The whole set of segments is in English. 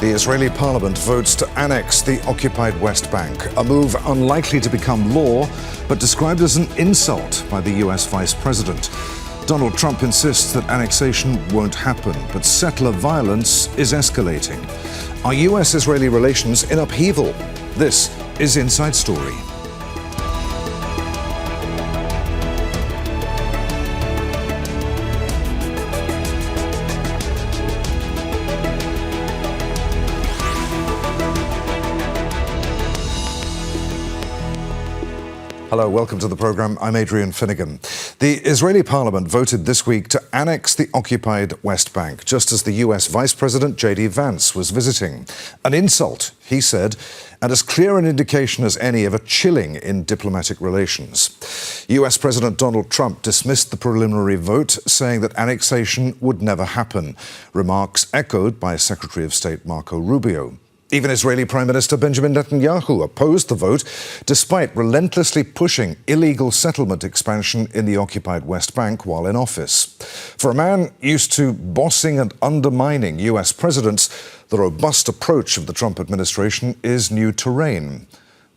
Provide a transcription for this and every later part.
The Israeli parliament votes to annex the occupied West Bank, a move unlikely to become law, but described as an insult by the US vice president. Donald Trump insists that annexation won't happen, but settler violence is escalating. Are US-Israeli relations in upheaval? This is Inside Story. Hello, welcome to the program. I'm Adrian Finighan. The Israeli parliament voted this week to annex the occupied West Bank, just as the US Vice President J.D. Vance was visiting. An insult, he said, and as clear an indication as any of a chilling in diplomatic relations. US President Donald Trump dismissed the preliminary vote, saying that annexation would never happen, remarks echoed by Secretary of State Marco Rubio. Even Israeli Prime Minister Benjamin Netanyahu opposed the vote, despite relentlessly pushing illegal settlement expansion in the occupied West Bank while in office. For a man used to bossing and undermining US presidents, the robust approach of the Trump administration is new terrain.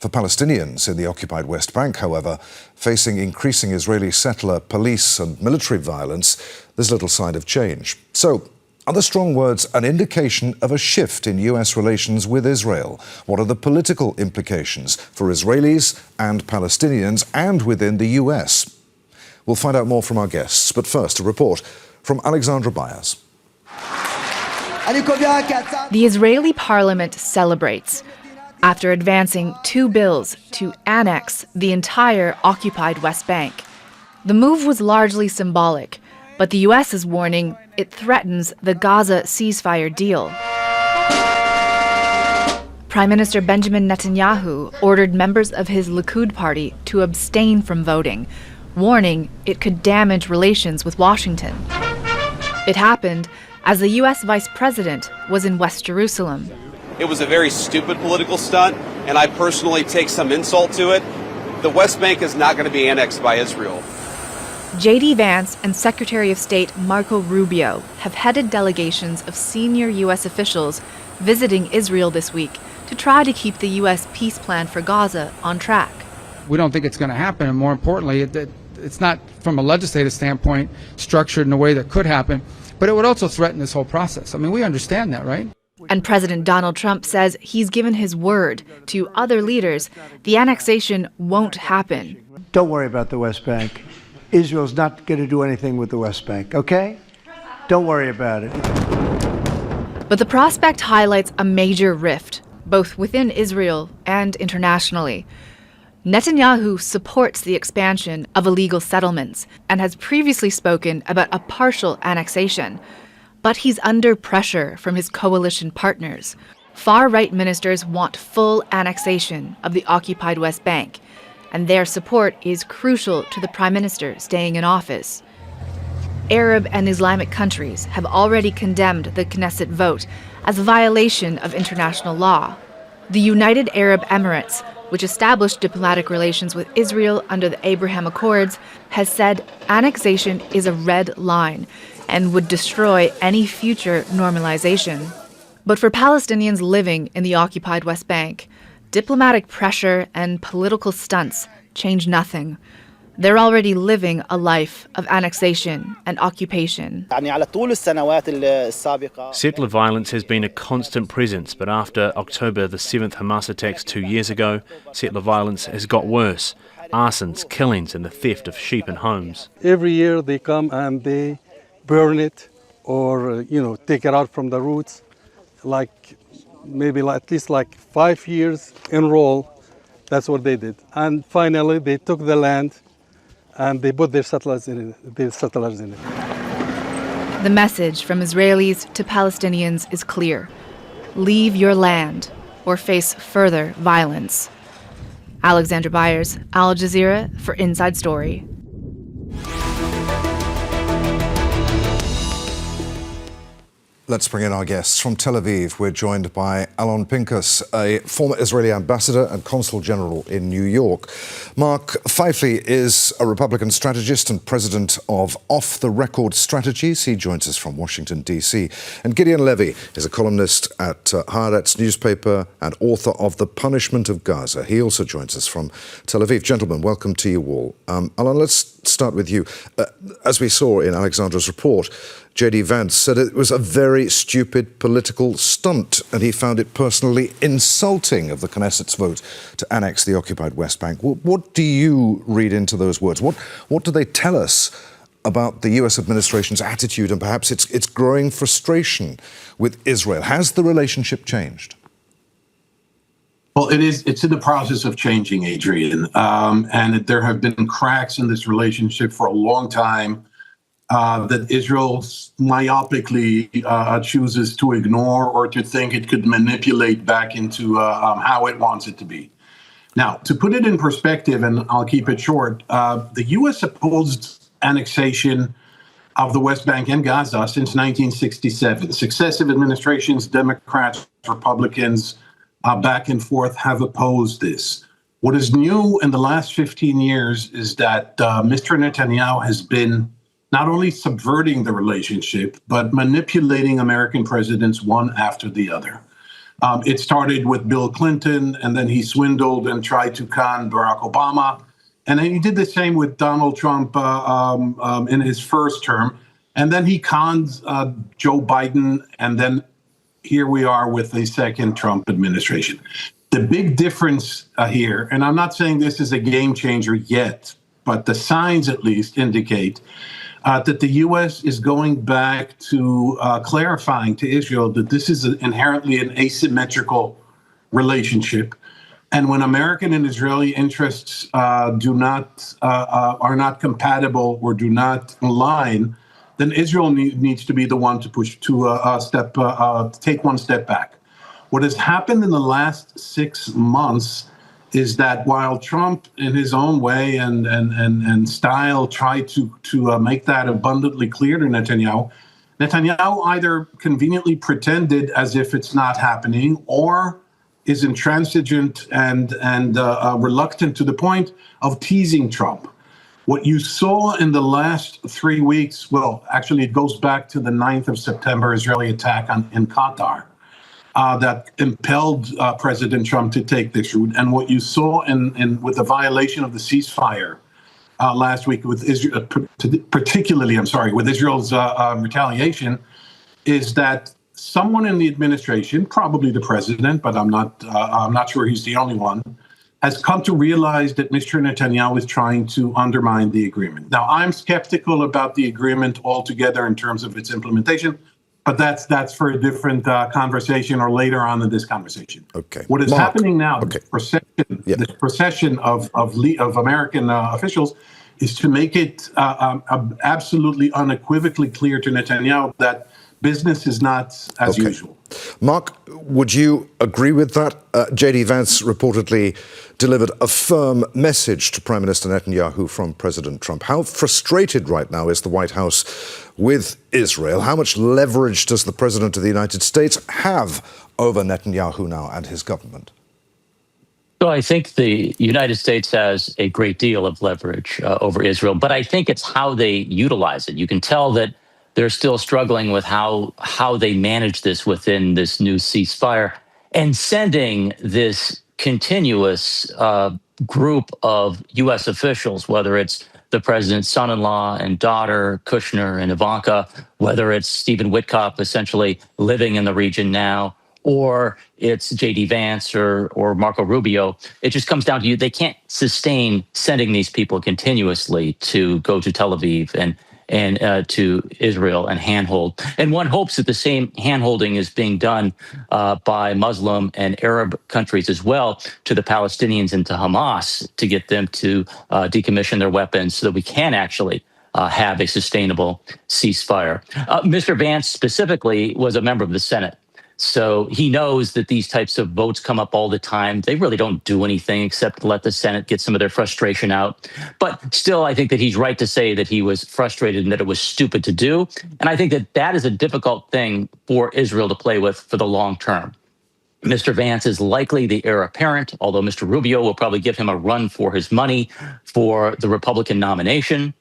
For Palestinians in the occupied West Bank, however, facing increasing Israeli settler, police and military violence, there's little sign of change. So, are the strong words an indication of a shift in US relations with Israel? What are the political implications for Israelis and Palestinians and within the US? We'll find out more from our guests, but first a report from Alexandra Byers. The Israeli parliament celebrates after advancing 2 bills to annex the entire occupied West Bank. The move was largely symbolic, but the US is warning it threatens the Gaza ceasefire deal. Prime Minister Benjamin Netanyahu ordered members of his Likud party to abstain from voting, warning it could damage relations with Washington. It happened as the US vice president was in West Jerusalem. It was a very stupid political stunt, and I personally take some insult to it. The West Bank is not going to be annexed by Israel. J.D. Vance and Secretary of State Marco Rubio have headed delegations of senior U.S. officials visiting Israel this week to try to keep the U.S. peace plan for Gaza on track. We don't think it's going to happen, and more importantly, it's not, from a legislative standpoint, structured in a way that could happen, but it would also threaten this whole process. I mean, we understand that, right? And President Donald Trump says he's given his word to other leaders the annexation won't happen. Don't worry about the West Bank. Israel's not going to do anything with the West Bank, okay? Don't worry about it. But the prospect highlights a major rift, both within Israel and internationally. Netanyahu supports the expansion of illegal settlements and has previously spoken about a partial annexation. But he's under pressure from his coalition partners. Far-right ministers want full annexation of the occupied West Bank, and their support is crucial to the prime minister staying in office. Arab and Islamic countries have already condemned the Knesset vote as a violation of international law. The United Arab Emirates, which established diplomatic relations with Israel under the Abraham Accords, has said annexation is a red line and would destroy any future normalization. But for Palestinians living in the occupied West Bank, diplomatic pressure and political stunts change nothing. They're already living a life of annexation and occupation. Settler violence has been a constant presence, but after October the 7th Hamas attacks 2 years ago, settler violence has got worse. Arsons, killings and the theft of sheep and homes. Every year they come and they burn it or, take it out from the roots, maybe at least 5 years in row. That's what they did. And finally, they took the land and they put their settlers in it. The message from Israelis to Palestinians is clear. Leave your land or face further violence. Alexandra Byers, Al Jazeera for Inside Story. Let's bring in our guests. From Tel Aviv, we're joined by Alon, Pinkas, a former Israeli ambassador and consul general in New York. Mark Pfeifle is a Republican strategist and president of Off the Record Strategies. He joins us from Washington, D.C. And Gideon Levy is a columnist at Haaretz newspaper and author of The Punishment of Gaza. He also joins us from Tel Aviv. Gentlemen, welcome to you all. Alon, let's start with you. As we saw in Alexandra's report, J.D. Vance said it was a very stupid political stunt, and he found it personally insulting of the Knesset's vote to annex the occupied West Bank. What do you read into those words? What do they tell us about the U.S. administration's attitude and perhaps its growing frustration with Israel? Has the relationship changed? Well, it's in the process of changing, Adrian. And there have been cracks in this relationship for a long time that Israel myopically chooses to ignore or to think it could manipulate back into how it wants it to be. Now, to put it in perspective, and I'll keep it short, the U.S. opposed annexation of the West Bank and Gaza since 1967. Successive administrations, Democrats, Republicans, back and forth have opposed this. What is new in the last 15 years is that Mr. Netanyahu has been not only subverting the relationship, but manipulating American presidents one after the other. It started with Bill Clinton, and then he swindled and tried to con Barack Obama. And then he did the same with Donald Trump in his first term. And then he conned Joe Biden, and then here we are with the second Trump administration. The big difference here, and I'm not saying this is a game changer yet, but the signs at least indicate that the U.S. is going back to clarifying to Israel that this is inherently an asymmetrical relationship. And when American and Israeli interests are not compatible or do not align, then Israel needs to be the one to push to take one step back. What has happened in the last 6 months is that while Trump, in his own way and style, tried to make that abundantly clear to Netanyahu, Netanyahu either conveniently pretended as if it's not happening, or is intransigent and reluctant to the point of teasing Trump. What you saw in the last 3 weeks, well, actually, it goes back to the 9th of September Israeli attack in Qatar. That impelled President Trump to take this route. And what you saw with the violation of the ceasefire last week with Israel, particularly, with Israel's retaliation, is that someone in the administration, probably the president, but I'm not sure he's the only one, has come to realize that Mr. Netanyahu is trying to undermine the agreement. Now, I'm skeptical about the agreement altogether in terms of its implementation. But that's for a different conversation or later on in this conversation. Okay. What is Mark, happening now, okay. the procession of American officials, is to make it absolutely unequivocally clear to Netanyahu that business is not as usual. Mark, would you agree with that? J.D. Vance reportedly delivered a firm message to Prime Minister Netanyahu from President Trump. How frustrated right now is the White House with Israel? How much leverage does the President of the United States have over Netanyahu now and his government? So I think the United States has a great deal of leverage over Israel, but I think it's how they utilize it. You can tell that they're still struggling with how they manage this within this new ceasefire, and sending this continuous group of U.S. officials, whether it's the president's son-in-law and daughter, Kushner and Ivanka, whether it's Stephen Witkoff essentially living in the region now, or it's J.D. Vance or Marco Rubio. It just comes down to you. They can't sustain sending these people continuously to go to Tel Aviv and to Israel and handhold. And one hopes that the same handholding is being done by Muslim and Arab countries as well to the Palestinians and to Hamas to get them to decommission their weapons so that we can actually have a sustainable ceasefire. Mr. Vance specifically was a member of the Senate. So he knows that these types of votes come up all the time. They really don't do anything except let the Senate get some of their frustration out. But still, I think that he's right to say that he was frustrated and that it was stupid to do. And I think that that is a difficult thing for Israel to play with for the long term. Mr. Vance is likely the heir apparent, although Mr. Rubio will probably give him a run for his money for the Republican nomination.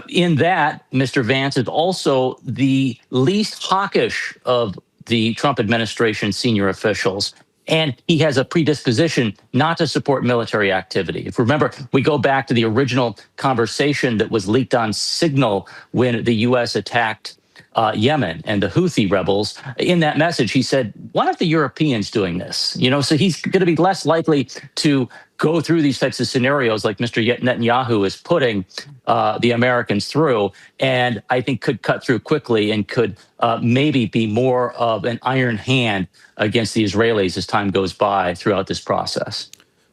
In that, Mr. Vance is also the least hawkish of the Trump administration senior officials. And he has a predisposition not to support military activity. If you remember, we go back to the original conversation that was leaked on Signal when the U.S. attacked Yemen and the Houthi rebels. In that message, he said, why aren't the Europeans doing this? So he's going to be less likely to go through these types of scenarios like Mr. Netanyahu is putting the Americans through, and I think could cut through quickly and could maybe be more of an iron hand against the Israelis as time goes by throughout this process.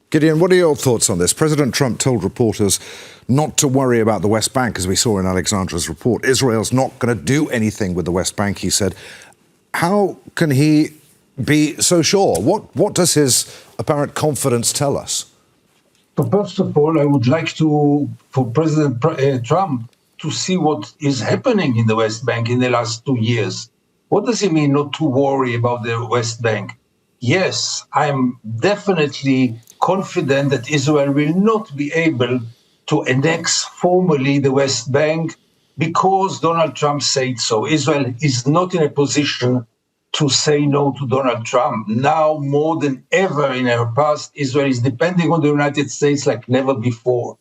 Gideon, what are your thoughts on this? President Trump told reporters not to worry about the West Bank, as we saw in Alexandra's report. Israel's not going to do anything with the West Bank, he said. How can he be so sure? What does his apparent confidence tell us? So first of all, I would like for President Trump to see what is happening in the West Bank in the last 2 years. What does it mean not to worry about the West Bank? Yes, I'm definitely confident that Israel will not be able to annex formally the West Bank because Donald Trump said so. Israel is not in a position to say no to Donald Trump. Now, more than ever in her past, Israel is depending on the United States like never before.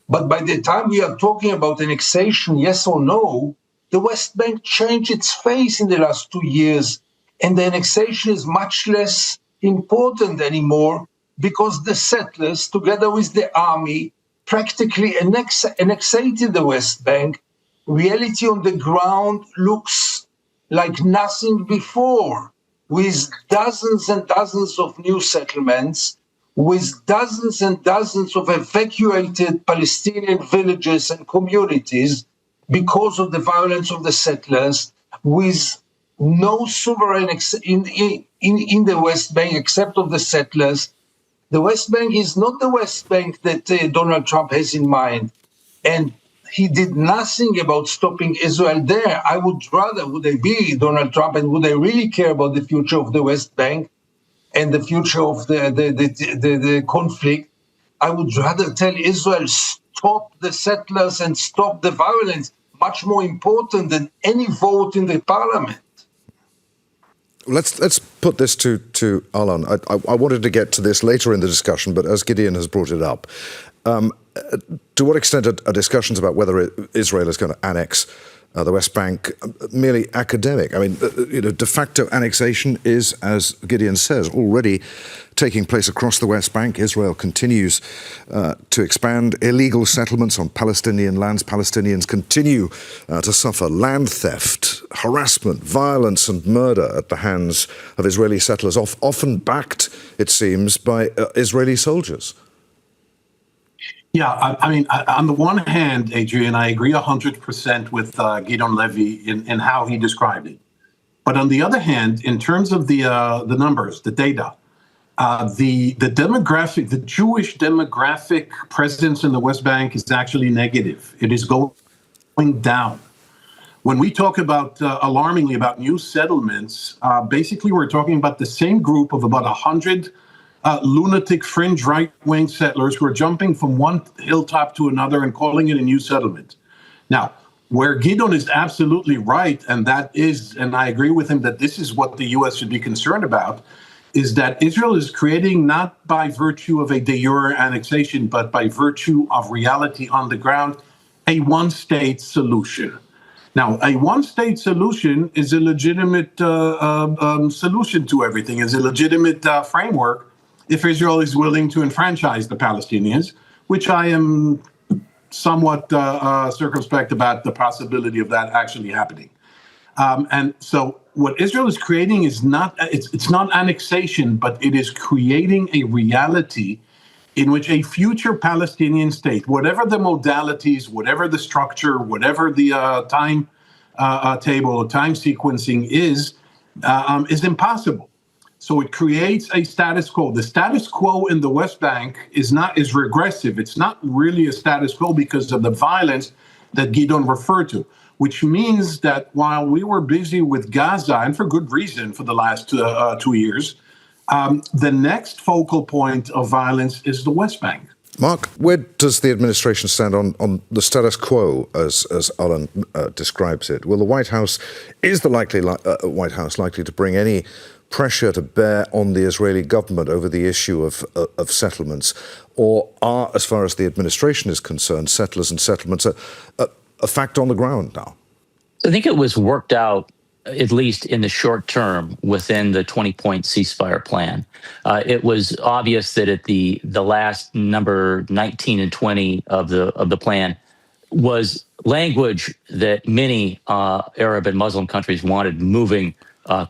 But by the time we are talking about annexation, yes or no, the West Bank changed its face in the last 2 years, and the annexation is much less important anymore because the settlers, together with the army, practically annexated the West Bank. Reality on the ground looks like nothing before, with dozens and dozens of new settlements, with dozens and dozens of evacuated Palestinian villages and communities because of the violence of the settlers, with no sovereign in the West Bank except of the settlers. The West Bank is not the West Bank that Donald Trump has in mind. And he did nothing about stopping Israel there. I would rather, would I be Donald Trump, and would I really care about the future of the West Bank and the future of the conflict, I would rather tell Israel, stop the settlers and stop the violence, much more important than any vote in the parliament. Let's put this to Alon. I wanted to get to this later in the discussion, but as Gideon has brought it up, to what extent are discussions about whether Israel is going to annex the West Bank merely academic? I mean, de facto annexation is, as Gideon says, already taking place across the West Bank. Israel continues to expand illegal settlements on Palestinian lands. Palestinians continue to suffer land theft, harassment, violence and murder at the hands of Israeli settlers, often backed, it seems, by Israeli soldiers. Yeah, I mean, on the one hand, Adrian, I agree 100% with Gideon Levy in how he described it. But on the other hand, in terms of the numbers, the data, the demographic, the Jewish demographic presence in the West Bank is actually negative. It is going down. When we talk about, alarmingly, about new settlements, basically we're talking about the same group of about 100 lunatic fringe right-wing settlers who are jumping from one hilltop to another and calling it a new settlement. Now, where Gideon is absolutely right, and I agree with him that this is what the U.S. should be concerned about, is that Israel is creating, not by virtue of a de jure annexation, but by virtue of reality on the ground, a one-state solution. Now, a one-state solution is a legitimate solution to everything, is a legitimate framework if Israel is willing to enfranchise the Palestinians, which I am somewhat circumspect about the possibility of that actually happening. And so what Israel is creating is it's not annexation, but it is creating a reality in which a future Palestinian state, whatever the modalities, whatever the structure, whatever the time table or time sequencing is, is impossible. So it creates a status quo. The status quo in the West Bank is regressive. It's not really a status quo because of the violence that Gideon referred to, which means that while we were busy with Gaza, and for good reason for the last 2 years, the next focal point of violence is the West Bank. Mark, where does the administration stand on the status quo, as Alon describes it? Will the White House, is the White House likely to bring any pressure to bear on the Israeli government over the issue of settlements? Or are, as far as the administration is concerned, settlers and settlements a fact on the ground now? I think it was worked out, at least in the short term, within the 20-point ceasefire plan. It was obvious that at the last number 19 and 20 of the plan was language that many Arab and Muslim countries wanted, moving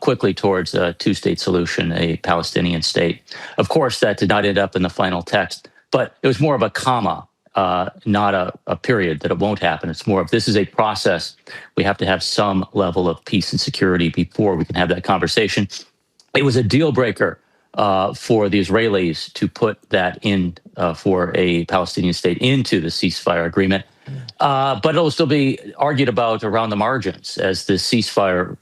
quickly towards a two-state solution, a Palestinian state. Of course, that did not end up in the final text, but it was more of a comma, not a period, that it won't happen. It's more of, this is a process. We have to have some level of peace and security before we can have that conversation. It was a deal breaker for the Israelis to put that in for a Palestinian state into the ceasefire agreement. But it'll still be argued about around the margins, as the ceasefire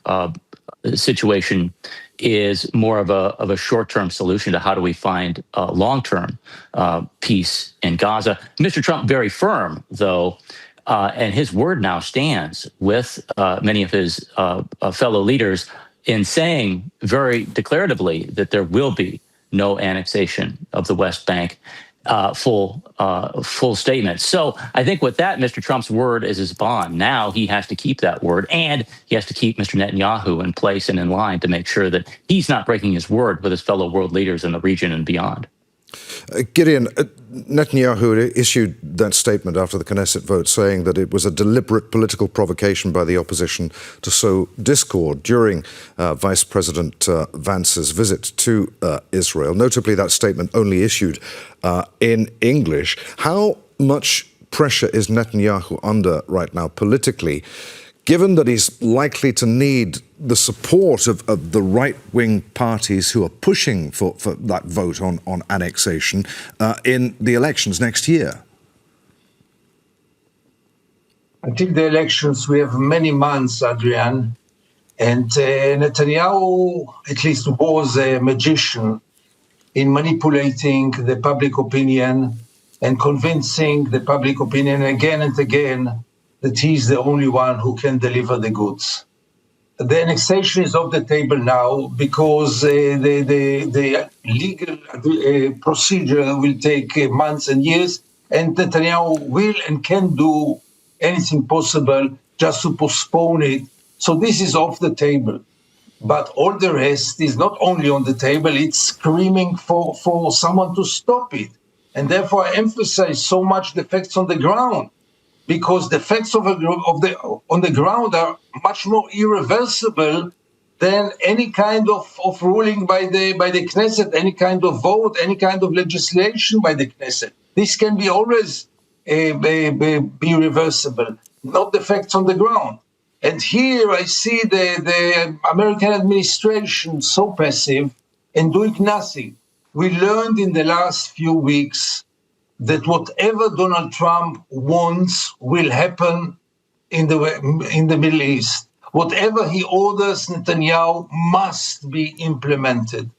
situation is more of a short-term solution to how do we find long-term peace in Gaza. Mr. Trump, very firm, though, and his word now stands with many of his fellow leaders in saying very declaratively that there will be no annexation of the West Bank. Full statement. So I think with that, Mr. Trump's word is his bond. Now he has to keep that word, and he has to keep Mr. Netanyahu in place and in line to make sure that he's not breaking his word with his fellow world leaders in the region and beyond. Gideon, Netanyahu issued that statement after the Knesset vote, saying that it was a deliberate political provocation by the opposition to sow discord during Vice President Vance's visit to Israel. Notably, that statement only issued in English. How much pressure is Netanyahu under right now politically, given that he's likely to need the support of the right-wing parties who are pushing for that vote on annexation in the elections next year? Until the elections, we have many months, Adrian. And Netanyahu, at least, was a magician in manipulating the public opinion and convincing the public opinion again and again that he's the only one who can deliver the goods. The annexation is off the table now because the legal procedure will take months and years, and Netanyahu will and can do anything possible just to postpone it. So this is off the table. But all the rest is not only on the table, it's screaming for someone to stop it. And therefore I emphasize so much the facts on the ground, because the facts on the ground are much more irreversible than any kind of ruling by the Knesset, any kind of vote, any kind of legislation by the Knesset. This can be always be reversible, not the facts on the ground. And here I see the American administration so passive and doing nothing. We learned in the last few weeks that whatever Donald Trump wants will happen in the Middle East. Whatever he orders Netanyahu must be implemented.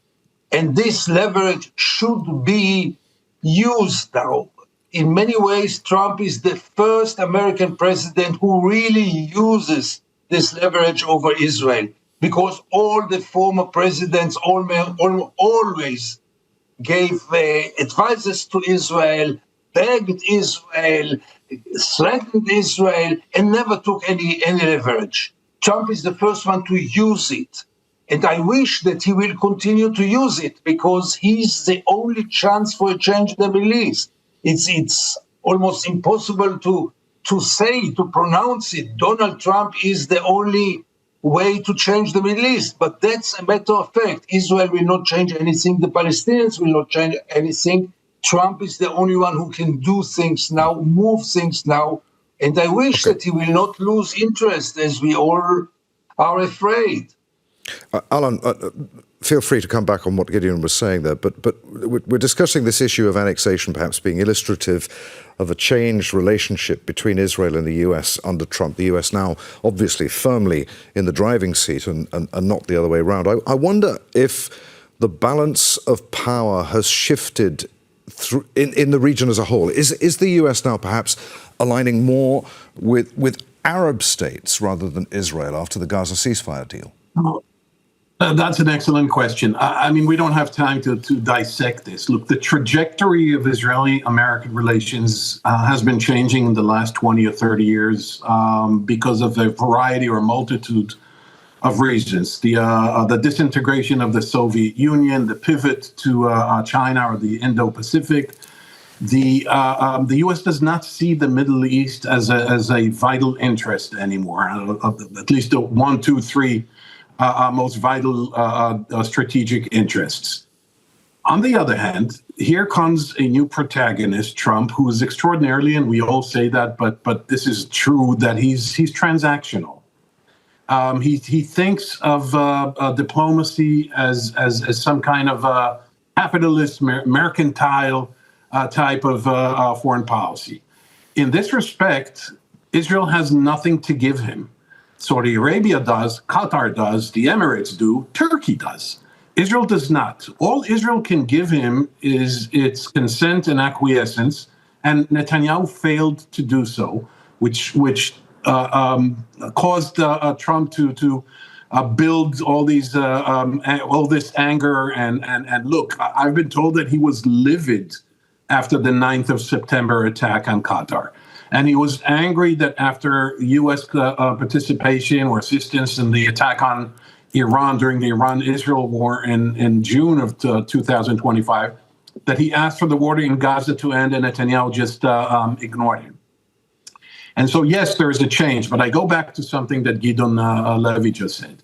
And this leverage should be used now. In many ways, Trump is the first American president who really uses this leverage over Israel, because all the former presidents always gave advices to Israel, begged Israel, threatened Israel, and never took any leverage. Trump is the first one to use it. And I wish that he will continue to use it, because he's the only chance for a change in the Middle East. It's almost impossible to pronounce it. Donald Trump is the only way to change the Middle East. But that's a matter of fact. Israel will not change anything. The Palestinians will not change anything. Trump is the only one who can do things now, move things now. And I wish that he will not lose interest, as we all are afraid. Alon, feel free to come back on what Gideon was saying there, but we're discussing this issue of annexation perhaps being illustrative of a changed relationship between Israel and the US under Trump. The US now obviously firmly in the driving seat and not the other way around. I wonder if the balance of power has shifted in the region as a whole. Is the US now perhaps aligning more with Arab states rather than Israel after the Gaza ceasefire deal? That's an excellent question. I mean, we don't have time to dissect this. Look, the trajectory of Israeli-American relations has been changing in the last 20 or 30 years because of a variety or a multitude of reasons. The disintegration of the Soviet Union, the pivot to China or the Indo-Pacific. The U.S. does not see the Middle East as a vital interest anymore, at least the 1, 2, 3 most vital strategic interests. On the other hand, here comes a new protagonist, Trump, who is extraordinarily, and we all say that, but this is true, that he's transactional. He thinks of diplomacy as some kind of capitalist, mercantile type of foreign policy. In this respect, Israel has nothing to give him. Saudi Arabia does, Qatar does, the Emirates do, Turkey does. Israel does not. All Israel can give him is its consent and acquiescence, and Netanyahu failed to do so, which caused Trump to build all this anger and look. I've been told that he was livid after the 9th of September attack on Qatar. And he was angry that after U.S. participation or assistance in the attack on Iran during the Iran-Israel war in June of 2025, that he asked for the war in Gaza to end and Netanyahu just ignored him. And so, yes, there is a change. But I go back to something that Gideon Levy just said.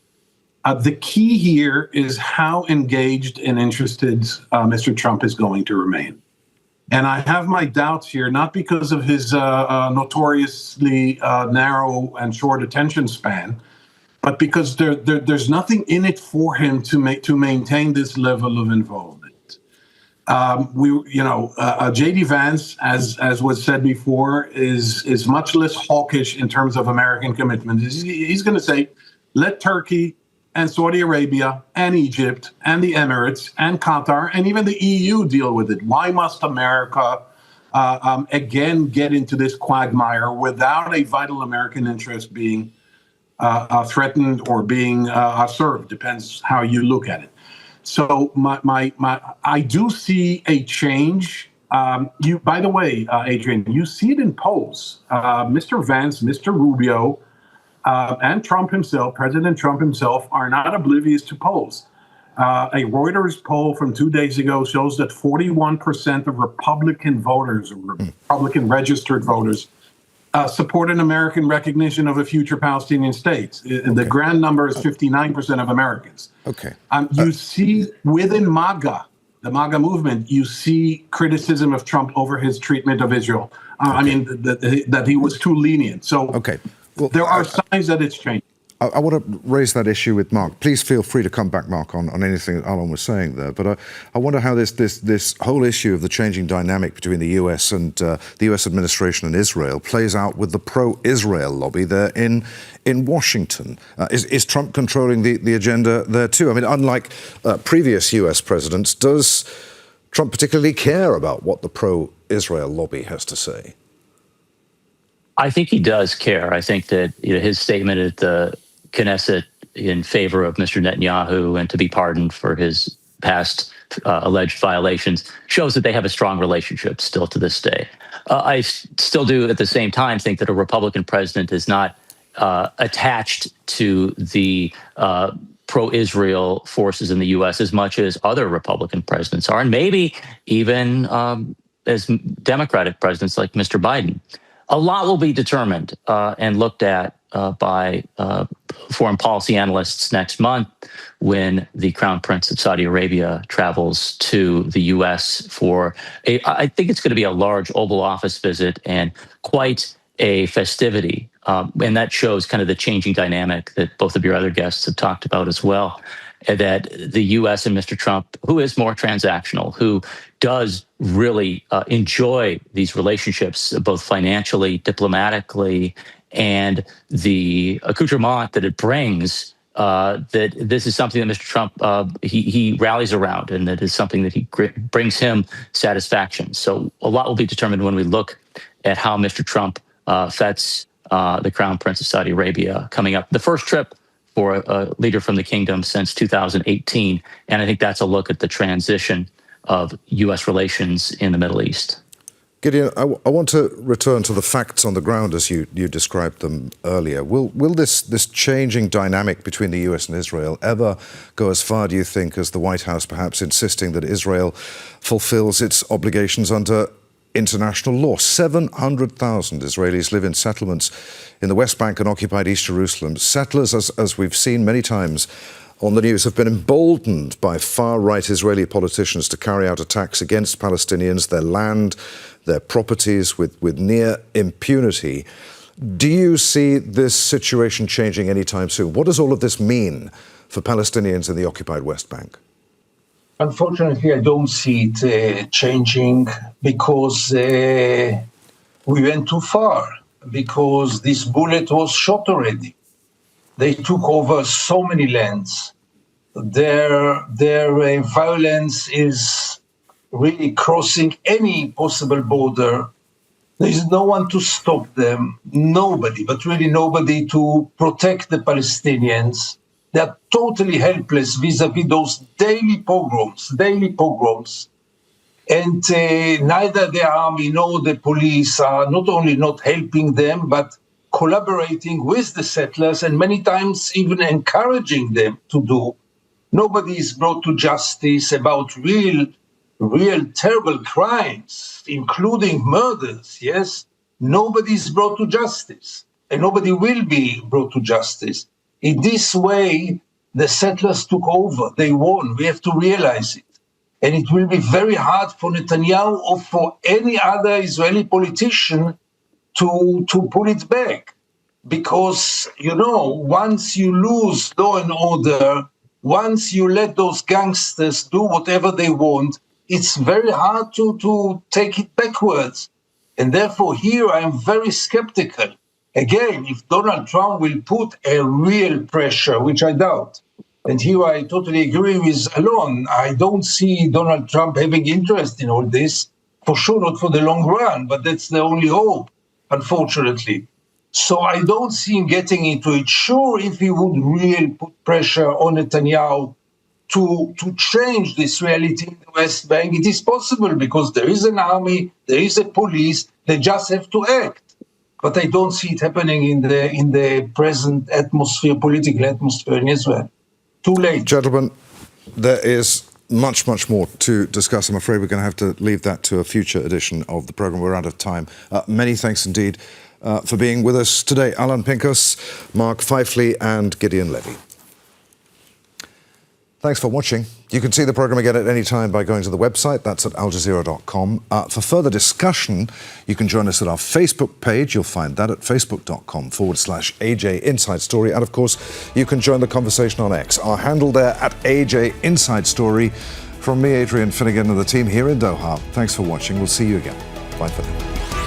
The key here is how engaged and interested Mr. Trump is going to remain. And I have my doubts here, not because of his notoriously narrow and short attention span, but because there's nothing in it for him to maintain this level of involvement. J.D. Vance, as was said before, is much less hawkish in terms of American commitment. He's going to say, let Turkey and Saudi Arabia and Egypt and the Emirates and Qatar and even the EU deal with it. Why must America again get into this quagmire without a vital American interest being threatened or being served? Depends how you look at it. So I do see a change. By the way, Adrian, you see it in polls. Mr. Vance, Mr. Rubio, and Trump himself, President Trump himself, are not oblivious to polls. A Reuters poll from 2 days ago shows that 41% of Republican voters, or Republican registered voters, support an American recognition of a future Palestinian state. The grand number is 59% of Americans. Okay. You see within MAGA, the MAGA movement, you see criticism of Trump over his treatment of Israel. I mean, that he was too lenient. So. Okay. Well, there are signs that it's changing. I want to raise that issue with Mark. Please feel free to come back, Mark, on anything that Alon was saying there. But I wonder how this whole issue of the changing dynamic between the US and the US administration and Israel plays out with the pro-Israel lobby there in Washington. Is Trump controlling the agenda there too? I mean, unlike previous US presidents, does Trump particularly care about what the pro-Israel lobby has to say? I think he does care. I think that his statement at the Knesset in favor of Mr. Netanyahu and to be pardoned for his past alleged violations shows that they have a strong relationship still to this day. I still do at the same time think that a Republican president is not attached to the pro-Israel forces in the U.S. as much as other Republican presidents are, and maybe even as Democratic presidents like Mr. Biden. A lot will be determined and looked at by foreign policy analysts next month when the Crown Prince of Saudi Arabia travels to the U.S. for I think it's going to be a large Oval Office visit and quite a festivity And that shows kind of the changing dynamic that both of your other guests have talked about as well, that the U.S. and Mr. Trump, who is more transactional, who does really enjoy these relationships, both financially, diplomatically, and the accoutrement that it brings, that this is something that Mr. Trump, he rallies around, and that is something that brings him satisfaction. So a lot will be determined when we look at how Mr. Trump vets the Crown Prince of Saudi Arabia coming up. The first trip for a leader from the kingdom since 2018. And I think that's a look at the transition of U.S. relations in the Middle East. Gideon, I want to return to the facts on the ground as you described them earlier. Will this changing dynamic between the US and Israel ever go as far, do you think, as the White House perhaps insisting that Israel fulfills its obligations under international law? 700,000 Israelis live in settlements in the West Bank and occupied East Jerusalem. Settlers, as we've seen many times on the news, have been emboldened by far-right Israeli politicians to carry out attacks against Palestinians, their land, their properties, with near impunity. Do you see this situation changing anytime soon? What does all of this mean for Palestinians in the occupied West Bank? Unfortunately, I don't see it changing because we went too far, because this bullet was shot already. They took over so many lands. Their violence is really crossing any possible border. There is no one to stop them, nobody, but really nobody to protect the Palestinians. They are totally helpless vis-à-vis those daily pogroms. And neither the army nor the police are not only not helping them, but collaborating with the settlers and many times even encouraging them to do. Nobody is brought to justice about real terrible crimes, including murders, yes? Nobody is brought to justice, and nobody will be brought to justice. In this way, the settlers took over. They won. We have to realize it. And it will be very hard for Netanyahu or for any other Israeli politician to pull it back. Because, once you lose law and order, once you let those gangsters do whatever they want, it's very hard to take it backwards. And therefore, here I am very skeptical. Again, if Donald Trump will put a real pressure, which I doubt, and here I totally agree with Alon, I don't see Donald Trump having interest in all this, for sure not for the long run, but that's the only hope, unfortunately. So I don't see him getting into it. Sure, if he would really put pressure on Netanyahu to change this reality in the West Bank, it is possible because there is an army, there is a police, they just have to act. But I don't see it happening in the present atmosphere, political atmosphere in Israel. Too late. Gentlemen, there is much more to discuss. I'm afraid we're going to have to leave that to a future edition of the programme. We're out of time. Many thanks indeed for being with us today. Alon, Pinkas, Mark Pfeifle and Gideon Levy. Thanks for watching. You can see the programme again at any time by going to the website. That's at aljazeera.com. For further discussion, you can join us at our Facebook page. You'll find that at facebook.com/AJ Inside Story. And of course, you can join the conversation on X. Our handle there at AJ Inside Story. From me, Adrian Finighan, and the team here in Doha. Thanks for watching. We'll see you again. Bye for now.